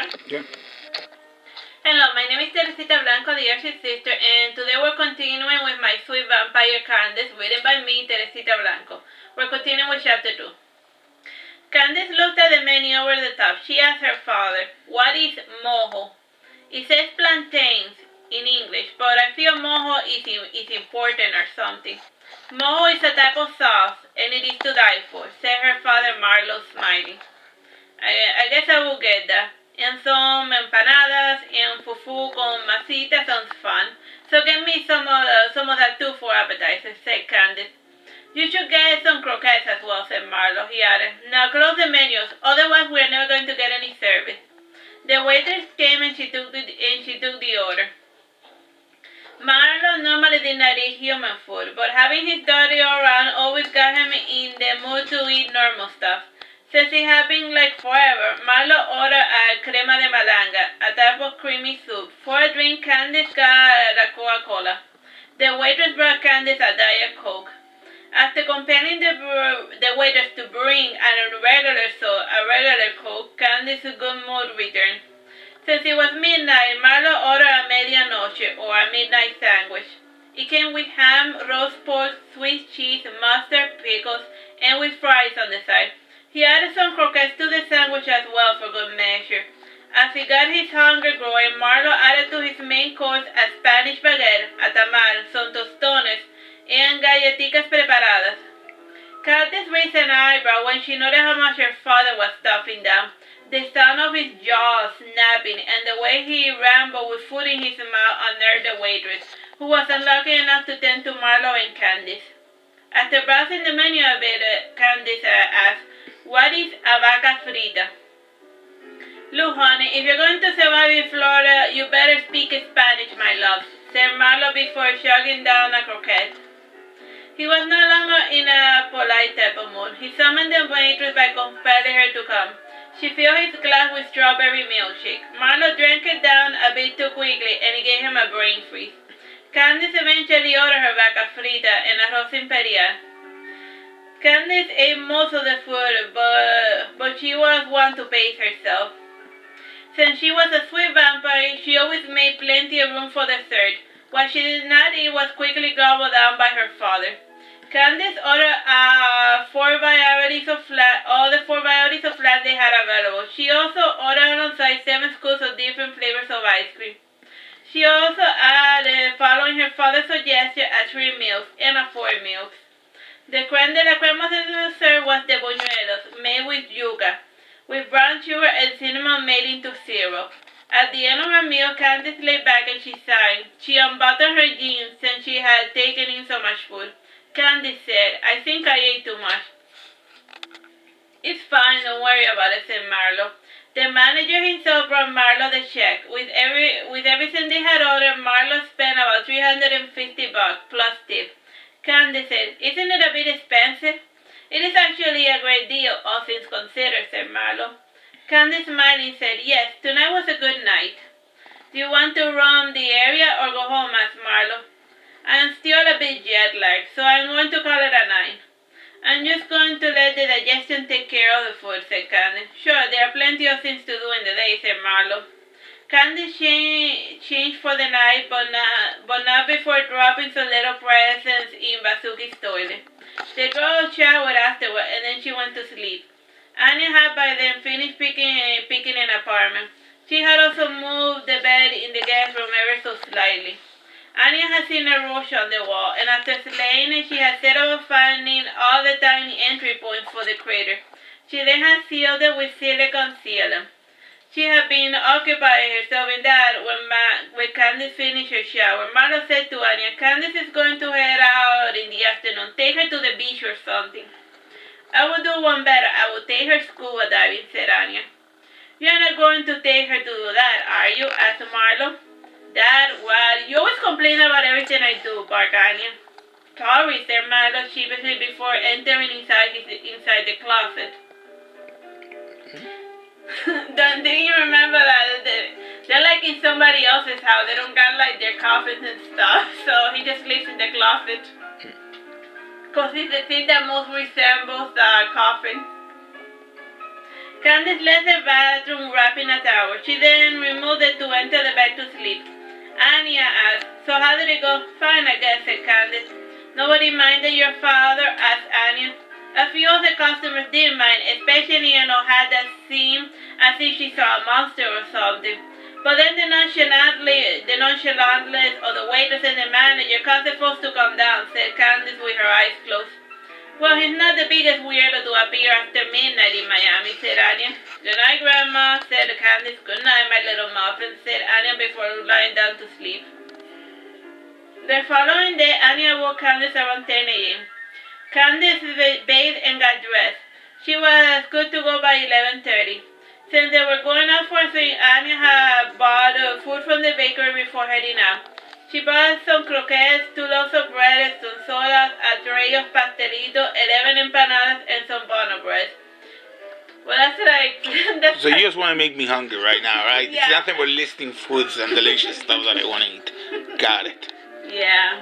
record? Yeah. Hello, my name is Teresita Blanco, the artsysister, and today we're continuing with my sweet vampire Candice, written by me, Teresita Blanco. We're continuing with chapter 2. Candice looked at the menu over the top. She asked her father, "What is mojo?" It says plantains in English, but I feel mojo is important or something. Mojo is a type of sauce, and it is to die for, said her father, Marlo, smiling. I guess I will get that. And some empanadas and fufu con masita sounds fun. So get me some of that too for appetizers, said Candice. You should get some croquettes as well, said Marlo. He added, "Now close the menus, otherwise we are never going to get any service." The waitress came and she took the order. Marlo normally did not eat human food, but having his daughter around always got him in the mood to eat normal stuff. Since it had been like forever, Marlo ordered a crema de malanga, a type of creamy soup. For a drink, Candice got a Coca-Cola. The waitress brought Candice a Diet Coke. After compelling the waitress to bring a regular Coke, Candice's good mood returned. Since it was midnight, Marlo ordered a medianoche, or a midnight sandwich. It came with ham, roast pork, Swiss cheese, mustard, pickles, and with fries on the side. He added some croquettes to the sandwich as well for good measure. As he got his hunger growing, Marlo added to his main course a Spanish baguette, a tamal, some tostones, and galletitas preparadas. Candice raised an eyebrow when she noticed how much her father was stuffing down. The sound of his jaw snapping and the way he rambled with food in his mouth unnerved the waitress, who was unlucky enough to tend to Marlo and Candice. After browsing the menu a bit, Candice asked, "What is a vaca frita?" "Look, honey, if you're going to survive in Florida, you better speak Spanish, my love," said Marlo before chugging down a croquette. He was no longer in a polite type of mood. He summoned the waitress by compelling her to come. She filled his glass with strawberry milkshake. Marlo drank it down a bit too quickly, and it gave him a brain freeze. Candice eventually ordered her vaca frita and arroz imperial. Candice ate most of the food, but she was one to pace herself. Since she was a sweet vampire, she always made plenty of room for dessert. What she did not eat was quickly gobbled down by her father. Candice ordered all the 4 varieties of flan they had available. She also ordered alongside 7 scoops of different flavors of ice cream. She also added, following her father's suggestion, a 3 milks and a 4 milks. The creme de la creme of the dessert was the buñuelos, made with yuca, with brown sugar and cinnamon made into syrup. At the end of her meal, Candice lay back and she sighed. She unbuttoned her jeans since she had taken in so much food. Candice said, "I think I ate too much." "It's fine, don't worry about it," said Marlo. The manager himself brought Marlo the check. With everything they had ordered, Marlo spent about $350 plus tip. Candice said, "Isn't it a bit expensive?" "It is actually a great deal, all things considered," said Marlo. Candice smiling said, "Yes, tonight was a good night." "Do you want to roam the area or go home?" asked Marlo. "I am still a bit jet-lagged, so I'm going to call it a night." "I'm just going to let the digestion take care of the food," said Candice. "Sure, there are plenty of things to do in the day," said Marlo. Candice changed for the night, but not before dropping some little presents in Basuki's toilet. The girl showered afterward, and then she went to sleep. Anya had by then finished picking an apartment. She had also moved the bed in the guest room ever so slightly. Anya had seen a roach on the wall, and after slaying it, she had set about finding all the tiny entry points for the crater. She then had sealed it with silicone sealant. She had been occupying herself in that when Candice finished her shower. Marlo said to Anya, "Candice is going to head out in the afternoon. Take her to the beach or something." "I will do one better. I will take her scuba diving," said Anya. "You're not going to take her to do that, are you?" asked Marlo. "Dad, well, you always complain about everything I do," barked Anya. "Sorry," said Marlo sheepishly before entering inside the closet. Didn't you remember that they're like in somebody else's house? They don't got like their coffins and stuff, so he just lives in the closet. Because it's the thing that most resembles a coffin. Candice left the bathroom wrapped in a towel. shower. She then removed it to enter the bed to sleep. Anya asked, "So how did it go?" "Fine, I guess," said Candice. "Nobody minded your father?" asked Anya. A few of the customers didn't mind, especially had that seem as if she saw a monster or something. But then the nonchalantness of the waitress and the manager caused the folks to come down, said Candice with her eyes closed. "Well, he's not the biggest weirdo to appear after midnight in Miami," said Anya. "Good night, Grandma," said Candice. "Good night, my little muffin," said Anya before lying down to sleep. The following day, Anya woke Candice around 10 a.m. Candice bathed and got dressed. She was good to go by 11:30. Since they were going out for a swim, Anya had bought food from the bakery before heading out. She bought some croquettes, 2 loaves of bread, some sodas, a tray of pastelitos, 11 empanadas, and some bono bread. Well, that's So you just want to make me hungry right now, right? Yeah. It's nothing but listing foods and delicious stuff that I want to eat. Got it. Yeah.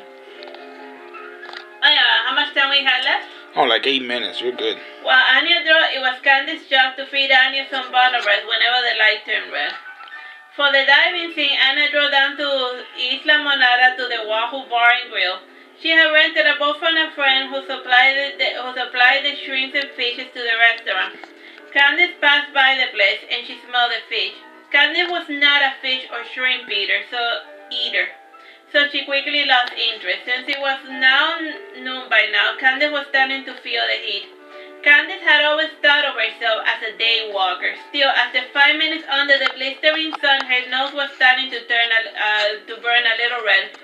How much time we had left? Oh, like 8 minutes. We're good. Well, Anya drew, it was Candice's job to feed Anya some bono bread whenever the light turned red. For the diving scene, Anya drove down to Isla Monada to the Wahoo Bar and Grill. She had rented a boat from a friend who supplied the shrimps and fishes to the restaurant. Candice passed by the place and she smelled the fish. Candice was not a fish or shrimp eater, so she quickly lost interest. Since it was now noon by now, Candice was starting to feel the heat. Candice had always thought of herself as a day walker. Still, after 5 minutes under the blistering sun, her nose was starting to burn a little red.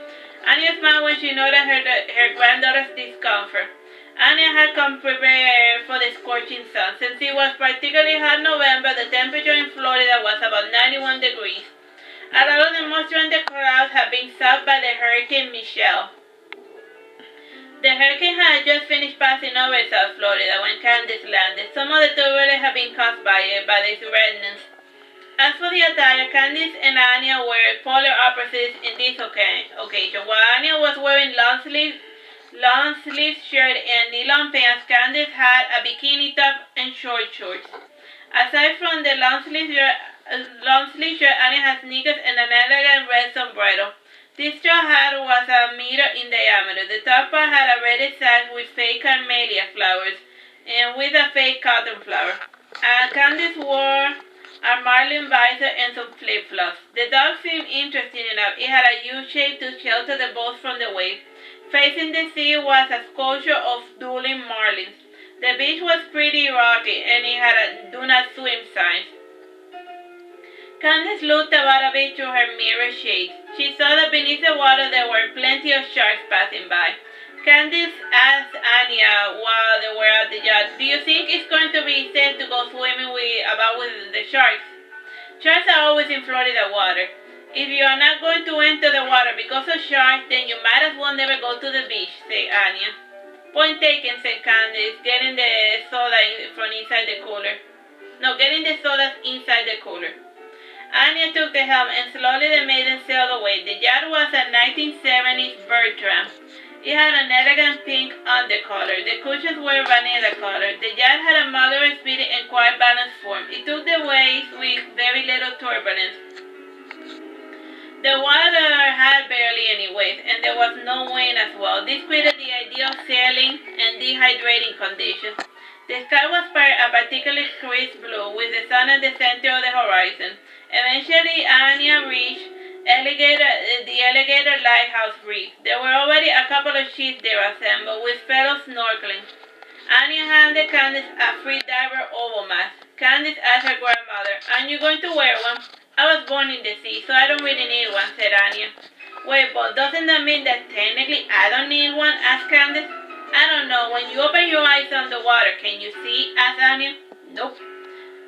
Anya smiled when she noticed her granddaughter's discomfort. Anya had come prepared for the scorching sun. Since it was particularly hot November, the temperature in Florida was about 91 degrees. A lot of the moisture in the clouds had been sucked by the Hurricane Michelle. The hurricane had just finished passing over South Florida when Candice landed. Some of the turbulence had been caused by its remnants. As for the attire, Candice and Anya were polar opposites in this occasion. While Anya was wearing long sleeve shirt and nylon pants, Candice had a bikini top and short shorts. Aside from the long sleeve shirt, Anya had sneakers and an elegant red sombrero. This straw hat was a meter in diameter. The top part had a red sash with fake camellia flowers and with a fake cotton flower. Candice wore a marlin visor and some flip-flops. The dog seemed interesting enough. It had a U-shape to shelter the boat from the wave. Facing the sea was a sculpture of dueling marlins. The beach was pretty rocky and it had a "do not swim" sign. Candice looked about a bit through her mirror shades. She saw that beneath the water there were plenty of sharks passing by. Candice asked Anya while they were at the yacht, "Do you think it's going to be safe to go swimming with the sharks?" "Sharks are always in Florida water. If you are not going to enter the water because of sharks, then you might as well never go to the beach," said Anya. "Point taken," said Candice, getting the sodas inside the cooler. Anya took the helm and slowly the maidens sailed away. The yacht was a 1970s Bertram. It had an elegant pink undercolor. The cushions were vanilla color. The yacht had a moderate speed and quite balanced form. It took the waves with very little turbulence. The water had barely any waves, and there was no wind as well. This created the ideal sailing and dehydrating conditions. The sky was a particularly crisp blue, with the sun at the center of the horizon. Eventually, Anya reached the Alligator Lighthouse Reef. There were already a couple of ships there assembled, with fellows snorkeling. Anya handed Candice a free diver oval mask. Candice asked her grandmother, "Aren't you going to wear one?" "I was born in the sea, so I don't really need one," said Anya. "Wait, but doesn't that mean that technically I don't need one?" asked Candice. "I don't know. When you open your eyes underwater, can you see?" asked Anya. "Nope,"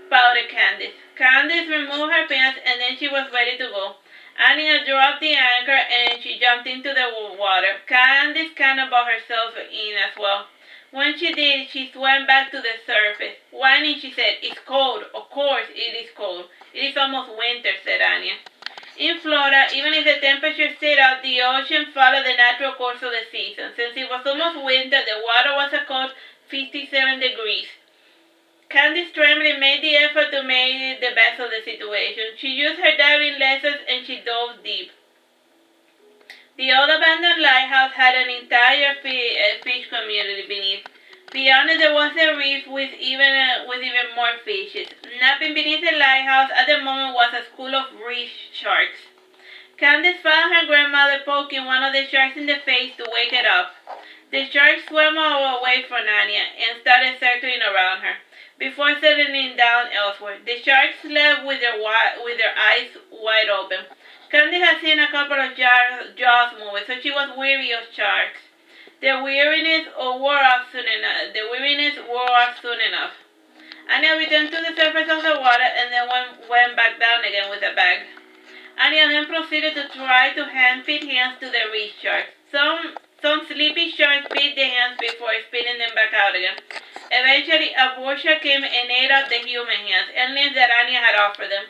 pouted Candice. Candice removed her pants and then she was ready to go. Anya dropped the anchor and she jumped into the water. Candice kind of brought herself in as well. When she did, she swam back to the surface. Whining, she said, "It's cold." "Of course it is cold. It is almost winter," said Anya. In Florida, even if the temperature stayed up, the ocean followed the natural course of the season. Since it was almost winter, the water was a cold 57 degrees. Candice trembling made the effort to make the best of the situation. She used her diving lessons and she dove deep. The old abandoned lighthouse had an entire fish community beneath. Beyond it there was a reef with even more fishes. Napping beneath the lighthouse at the moment was a school of reef sharks. Candice found her grandmother poking one of the sharks in the face to wake it up. The shark swam away from Anya and started circling around her, before settling down elsewhere. The sharks slept with their eyes wide open. Candice had seen a couple of Jaws movies, so she was weary of sharks. The weariness wore off soon enough. Anya returned to the surface of the water and then went back down again with a bag. Anya then proceeded to try to feed hands to the reef sharks. Some sleepy sharks bit the hands before spitting them back out again. Eventually, a bull shark came and ate up the human hands and limbs that Anya had offered them.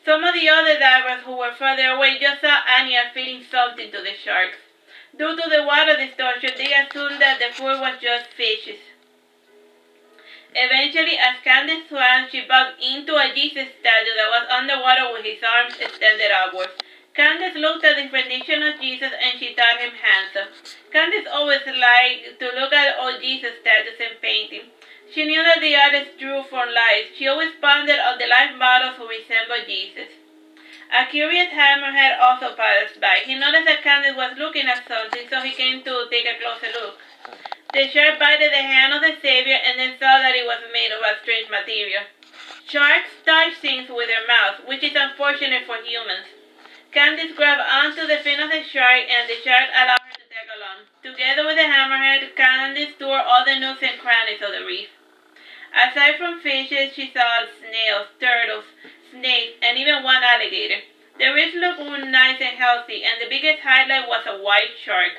Some of the other divers who were further away just saw Anya feeding something to the sharks. Due to the water distortion, they assumed that the food was just fishes. Eventually, as Candice swam, she bumped into a Jesus statue that was underwater with his arms extended upwards. Candice looked at the rendition of Jesus and she thought him handsome. Candice always liked to look at old Jesus statues and paintings. She knew that the artist drew from life. She always pondered on the life models who resembled Jesus. A curious hammerhead also passed by. He noticed that Candice was looking at something, so he came to take a closer look. The shark bited the hand of the Savior and then saw that it was made of a strange material. Sharks touch things with their mouths, which is unfortunate for humans. Candice grabbed onto the fin of the shark and the shark allowed her to tag along. Together with the hammerhead, Candice toured all the nooks and crannies of the reef. Aside from fishes, she saw snails, turtles, snakes, and even one alligator. The reef looked nice and healthy, and the biggest highlight was a white shark.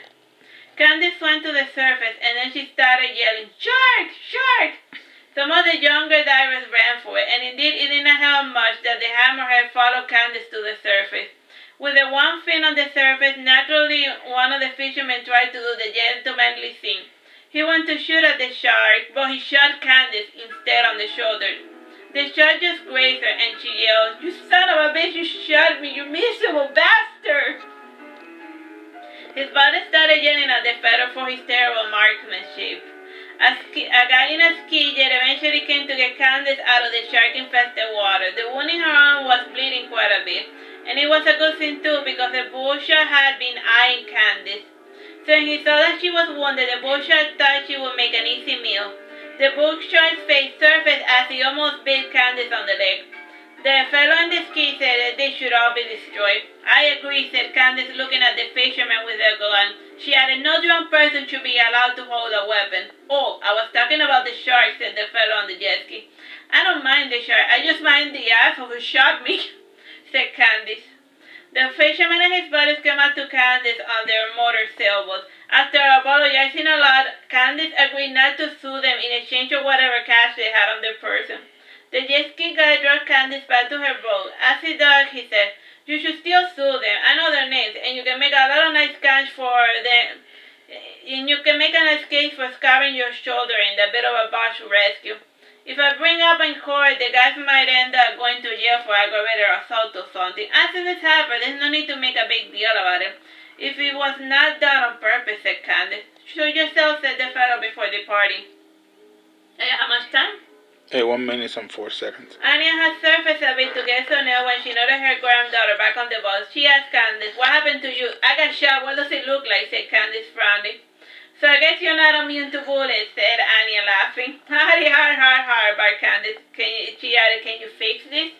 Candice swam to the surface, and then she started yelling, "Shark! Shark!" Some of the younger divers ran for it, and indeed it did not help much that the hammerhead followed Candice to the surface. With the one fin on the surface, naturally one of the fishermen tried to do the gentlemanly thing. He went to shoot at the shark, but he shot Candice instead on the shoulder. The shark just grazed her, and she yelled, "You son of a bitch, you shot me, you miserable bastard!" His body started yelling at the feather for his terrible marksmanship. A guy in a ski jet eventually came to get Candice out of the shark-infested water. The wound in her arm was bleeding quite a bit, and it was a good thing too because the bull shark had been eyeing Candice. So when he saw that she was wounded, the bull shark thought she would make an easy meal. The bull shark's face surfaced as he almost bit Candice on the leg. The fellow in the ski said that they should all be destroyed. "I agree," said Candice, looking at the fisherman with a gun. She added, "No drunk person should be allowed to hold a weapon." "Oh, I was talking about the shark," said the fellow on the jet ski. "I don't mind the shark. I just mind the asshole who shot me," said Candice. The fisherman and his buddies came out to Candice on their motor sailboats. After apologizing a lot, Candice agreed not to sue them in exchange for whatever cash they had on their person. The jet ski guy drove Candice back to her boat. As he dug, he said, "You should still sue them. I know their names, and you can make a lot of nice cash for them. And you can make a nice case for scarring your shoulder in a bit of a botched rescue. If I bring up in court, the guys might end up going to jail for aggravated assault or something. As this happened, there's no need to make a big deal about it. If it was not done on purpose," said Candice. "Shoot yourself," said the fellow before departing. How much time? 1 minute and 4 seconds. Anya had surfaced a bit to get so near when she noticed her granddaughter back on the bus. She asked Candice, "What happened to you?" "I got shot. What does it look like?" said Candice, frowning. "So I guess you're not immune to bullets," said Anya, laughing. "Hard, barked Candice. She added, "Can you fix this?"